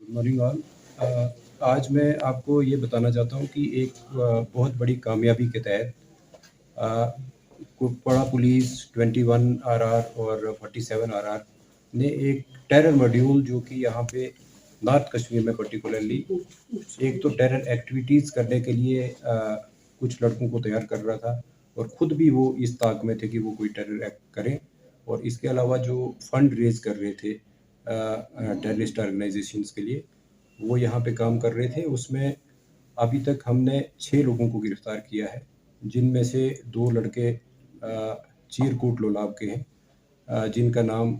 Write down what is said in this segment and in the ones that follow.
Good morning all. आज मैं आपको ये बताना चाहता हूँ कि एक बहुत बड़ी कामयाबी के तहत अ, कुपवाड़ा पुलिस 21 आरआर और 47 आरआर ने एक टेरर मॉड्यूल जो कि यहाँ पे नॉर्थ कश्मीर में पर्टिकुलरली एक तो टेरर एक्टिविटीज़ करने के लिए कुछ लड़कों को तैयार कर रहा था और ख़ुद भी वो इस ताक में थे कि वो कोई टेरर एक्ट करें, और इसके अलावा जो फंड रेज़ कर रहे थे टेररिस्ट ऑर्गेनाइजेशंस के लिए, वो यहाँ पे काम कर रहे थे। उसमें अभी तक हमने 6 लोगों को गिरफ़्तार किया है, जिनमें से 2 लड़के चीरकूट लोलाब के हैं, जिनका नाम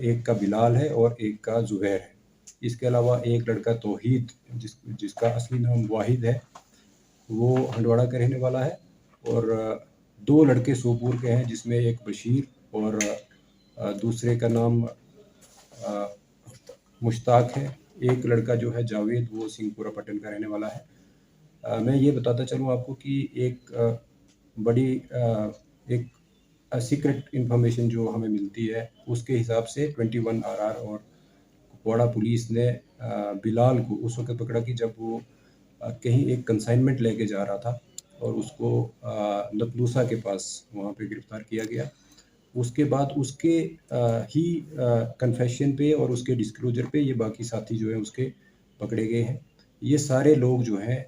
एक का बिलाल है और एक का ज़ुबैर है। इसके अलावा एक लड़का तौहीद जिसका असली नाम वाहिद है, वो हंडवाड़ा का रहने वाला है, और 2 लड़के सोपूर के हैं जिसमें एक बशीर और दूसरे का नाम मुश्ताक है। एक लड़का जो है जावेद, वो सिंहपुरा पट्टन का रहने वाला है। मैं ये बताता चलूँ आपको कि एक बड़ी एक सीक्रेट इन्फॉर्मेशन जो हमें मिलती है उसके हिसाब से 21 आरआर और कुपवाड़ा पुलिस ने बिलाल को उस वक्त पकड़ा कि जब वो कहीं एक कंसाइनमेंट लेके जा रहा था, और उसको नतलूसा के पास वहाँ पे गिरफ़्तार किया गया। उसके बाद उसके ही कन्फेशन पे और उसके डिस्क्लोजर पे ये बाकी साथी जो हैं उसके पकड़े गए हैं। ये सारे लोग जो हैं,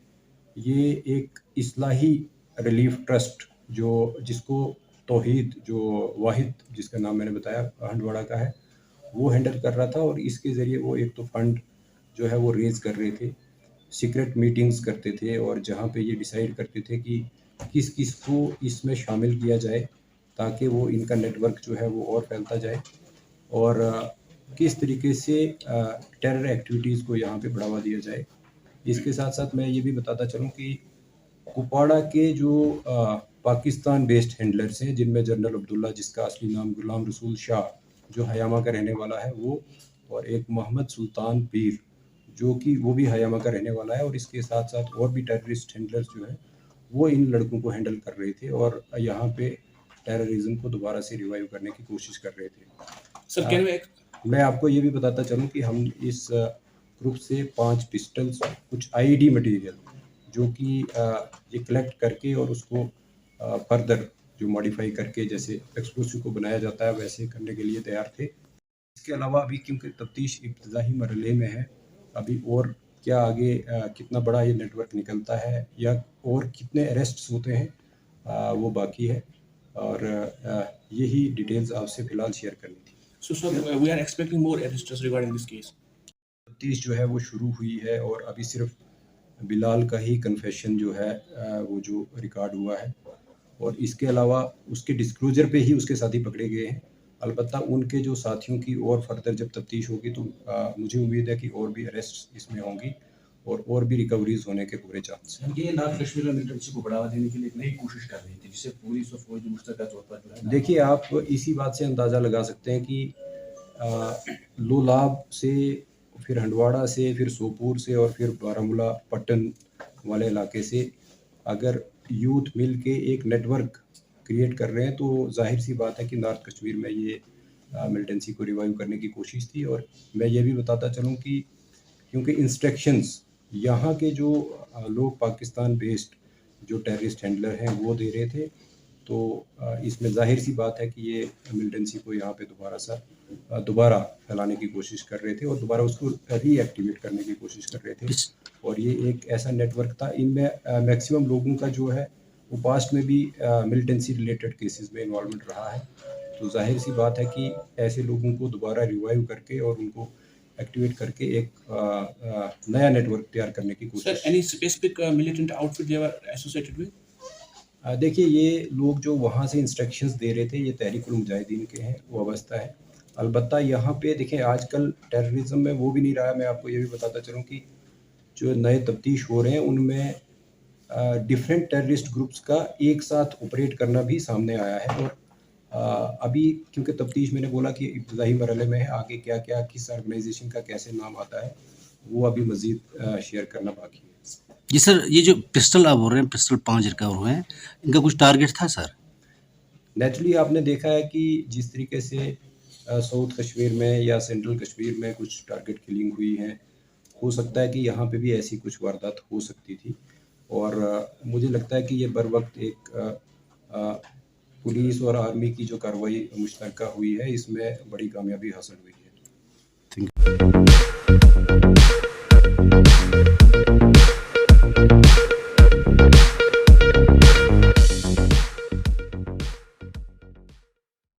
ये एक इस्लाही रिलीफ ट्रस्ट जिसको तौहीद, जो वाहिद जिसका नाम मैंने बताया हंडवाड़ा का है, वो हैंडल कर रहा था, और इसके ज़रिए वो एक तो फंड जो है वो रेज़ कर रहे थे, सीक्रेट मीटिंग्स करते थे, और जहाँ पे ये डिसाइड करते थे कि किस-किस को इसमें शामिल किया जाए ताकि वो इनका नेटवर्क जो है वो और फैलता जाए, और किस तरीके से टेरर एक्टिविटीज़ को यहाँ पे बढ़ावा दिया जाए। इसके साथ-साथ मैं ये भी बताता चलूँ कि कुपवाड़ा के जो पाकिस्तान बेस्ड हैंडलर्स हैं, जिनमें जनरल अब्दुल्ला जिसका असली नाम गुलाम रसूल शाह जो हयामा का रहने वाला है वो, और एक मोहम्मद सुल्तान पीर जो कि वो भी हयामा का रहने वाला है, और इसके साथ-साथ और भी टेररिस्ट हैंडलर्स जो हैं वो इन लड़कों को हैंडल कर रहे थे और यहाँ पे टेररिज्म को दोबारा से रिवाइव करने की कोशिश कर रहे थे। सर मैं आपको ये भी बताता चलूँ कि हम इस ग्रुप से 5 पिस्टल्स, कुछ आईईडी मटेरियल जो कि ये कलेक्ट करके और उसको फर्दर जो मॉडिफाई करके जैसे एक्सप्लोसिव को बनाया जाता है वैसे करने के लिए तैयार थे। इसके अलावा अभी क्योंकि तफ्तीश इब्तिदाई मरहले में है, अभी और क्या आगे कितना बड़ा ये नेटवर्क निकलता है या और कितने अरेस्ट्स होते हैं, वो बाकी है, और यही डिटेल्स आपसे फ़िलहाल शेयर करनी थी। So, sir, we are expecting more arrests regarding this case. तफ्तीश जो है वो शुरू हुई है, और अभी सिर्फ बिलाल का ही कन्फेशन जो है वो जो रिकॉर्ड हुआ है, और इसके अलावा उसके डिस्क्लोजर पे ही उसके साथी पकड़े गए हैं। अलबत्ता उनके जो साथियों की और फर्दर जब तफ्तीश होगी तो मुझे उम्मीद है कि और भी अरेस्ट इसमें होंगी और भी रिकवरीज होने के पूरे चांस हैं। ये नॉर्थ कश्मीर में मिलिटेंसी को बढ़ावा देने के लिए एक नई कोशिश कर रही थी, जिससे पुलिस और फौज मुश्तरका तौर पर जो है। देखिए, आप इसी बात से अंदाज़ा लगा सकते हैं कि लोलाब से, फिर हंडवाड़ा से, फिर सोपूर से, और फिर बारामूला पट्टन वाले इलाके से अगर यूथ मिल के एक नेटवर्क क्रिएट कर रहे हैं तो जाहिर सी बात है कि नॉर्थ कश्मीर में ये मिलिटेंसी को रिवाइव करने की कोशिश थी। और मैं ये भी बताता चलूँ कि क्योंकि इंस्ट्रक्शंस यहाँ के जो लोग पाकिस्तान बेस्ड जो टेररिस्ट हैंडलर हैं वो दे रहे थे, तो इसमें जाहिर सी बात है कि ये मिलिटेंसी को यहाँ पे दोबारा फैलाने की कोशिश कर रहे थे और दोबारा उसको रीएक्टिवेट करने की कोशिश कर रहे थे। और ये एक ऐसा नेटवर्क था, इनमें मैक्सिमम लोगों का जो है वो पास्ट में भी मिलिटेंसी रिलेटेड केसेस में इन्वॉल्वमेंट रहा है, तो जाहिर सी बात है कि ऐसे लोगों को दोबारा रिवाइव करके और उनको एक्टिवेट करके एक नया नेटवर्क तैयार करने की कोशिश। Sir, any specific militant outfit they were associated with? देखिए, ये लोग जो वहाँ से इंस्ट्रक्शंस दे रहे थे ये तहरीक-उल-मुजाहिदीन के हैं, वाबस्ता है। अलबत्ता यहाँ पे देखें आजकल टेररिज्म में वो भी नहीं रहा है। मैं आपको ये भी बताता चलूँ कि जो नए तफ्तीश हो रहे हैं उनमें डिफरेंट टेररिस्ट ग्रुप्स का एक साथ ऑपरेट करना भी सामने आया है। और अभी क्योंकि तफ्तीश मैंने बोला कि इब्तिदाई मरहले में है, आगे क्या-क्या किस ऑर्गेनाइजेशन का कैसे नाम आता है वो अभी मज़ीद शेयर करना बाकी है। जी सर, ये जो पिस्टल आप बोल रहे हैं, पिस्टल 5 रिकवर हुए हैं, इनका कुछ टारगेट था सर? नेचुरली आपने देखा है कि जिस तरीके से साउथ कश्मीर में या सेंट्रल कश्मीर में कुछ टारगेट किलिंग हुई है, हो सकता है कि यहाँ पे भी ऐसी कुछ वारदात हो सकती थी और मुझे लगता है कि ये बर वक्त एक पुलिस और आर्मी की जो कार्रवाई मुश्तरका हुई है, इसमें बड़ी कामयाबी हासिल हुई है। Thank you.